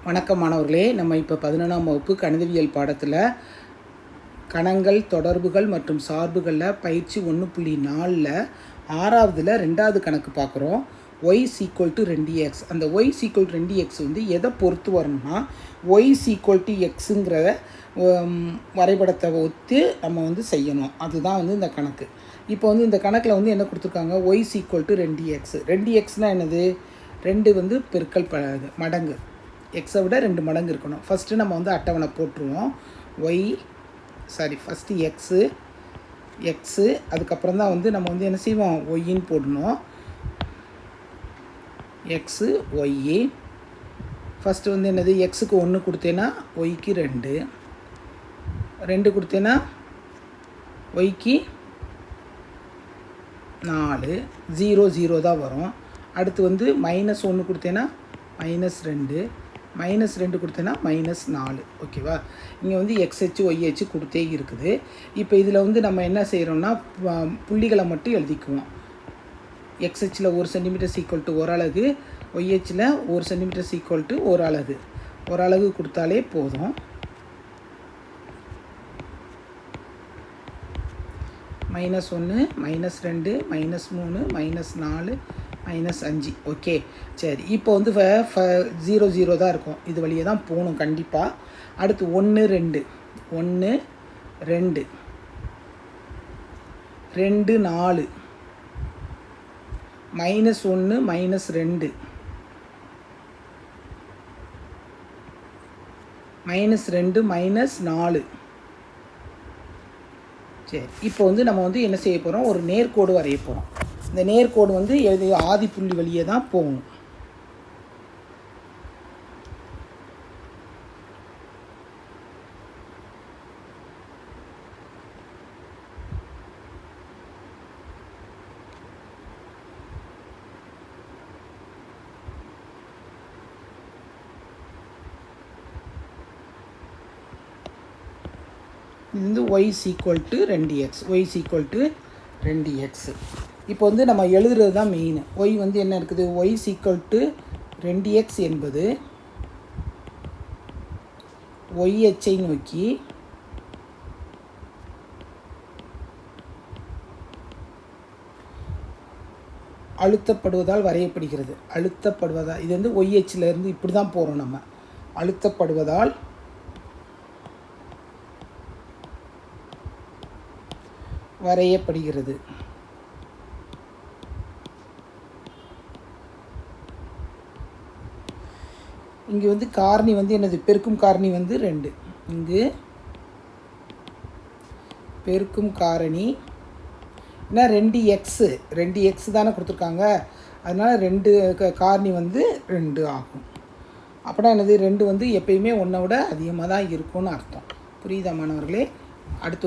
வணக்கம் மாணவர்களே, நம்ம இப்போ 11ஆம் வகுப்பு கணிதவியல் பாடத்தில் கணங்கள், தொடர்புகள் மற்றும் சார்புகளில் பயிற்சி 1.4ல் 6வதுல 2வது கணக்கு பார்க்குறோம். y = 2x. அந்த y = 2x வந்து எதை பொறுத்து வரணும்னா y = xங்கிற வரைபடத்தை ஒத்து நம்ம வந்து செய்யணும். அதுதான் வந்து இந்த கணக்கு. இப்போ வந்து இந்த கணக்கில் வந்து என்ன கொடுத்துருக்காங்க, y = 2x. 2xனால் என்னது? 2 வந்து பெருக்கல் மடங்கு, எக்ஸை விட 2 மடங்கு இருக்கணும். ஃபஸ்ட்டு நம்ம வந்து அட்டவணை போட்டுருவோம். ஃபஸ்ட்டு எக்ஸு அதுக்கப்புறம் தான் வந்து நம்ம வந்து என்ன செய்வோம், ஒய்ன்னு போடணும். X Y. ஃபஸ்ட்டு வந்து என்னது, எக்ஸுக்கு 1 கொடுத்தேன்னா ஒய்க்கு 2, 2 கொடுத்தேன்னா ஒய்க்கு 4, 0 0 தான் வரும். அடுத்து வந்து -1 கொடுத்தேன்னா -2, -2 கொடுத்தேன்னா -4. ஓகேவா? இங்கே வந்து எக்ஸ்ஹெச் ஒய்ஹெச் கொடுத்தே இருக்குது. இப்போ இதில் வந்து நம்ம என்ன செய்கிறோம்னா புள்ளிகளை மட்டும் எழுதிக்குவோம். எக்ஸ்ஹெச்சில் 1 சென்டிமீட்டர் = 1 அலகு, ஒய்ஹெச்சில் 1 சென்டிமீட்டர் = 1 அலகு. 1 அலகு கொடுத்தாலே போதும். -1 -2 -3 -4 -5. ஓகே, சரி. இப்போ வந்து 0 0 தான் இருக்கும். இது வழியே தான் போகணும் கண்டிப்பாக. அடுத்து 1 2 1 2 2 4 -1 -2 -2 -4. சரி, இப்போ வந்து நம்ம வந்து என்ன செய்ய போகிறோம், ஒரு நேர்கோடு வரைய போகிறோம். இந்த நேர்கோடு வந்து ஆதி புள்ளி வழியே தான் போகணும். இது வந்து y = 2x. y = 2x. இப்போ வந்து நம்ம எழுதுறது தான் மெயின். y வந்து என்ன இருக்குது, y = 2x என்பது y அச்சை நோக்கி அழுத்தப்படுவதால் வரையப்படுகிறது. அழுத்தப்படுவதால், இது வந்து y அச்சிலேருந்து இப்படி தான் போகிறோம் நம்ம. அழுத்தப்படுவதால் வரையப்படுகிறது. இங்கே வந்து காரணி வந்து என்னது, பெருக்கும் காரணி வந்து 2. இங்கு பெருக்கும் காரணி என்ன, 2x தானே கொடுத்துருக்காங்க. அதனால் 2 காரணி வந்து 2 ஆகும். அப்படின்னா என்னது, 2 வந்து எப்பயுமே 1 விட அதிகமாக தான் இருக்கும்னு அர்த்தம். புரியுதா மாணவர்களே? அடுத்து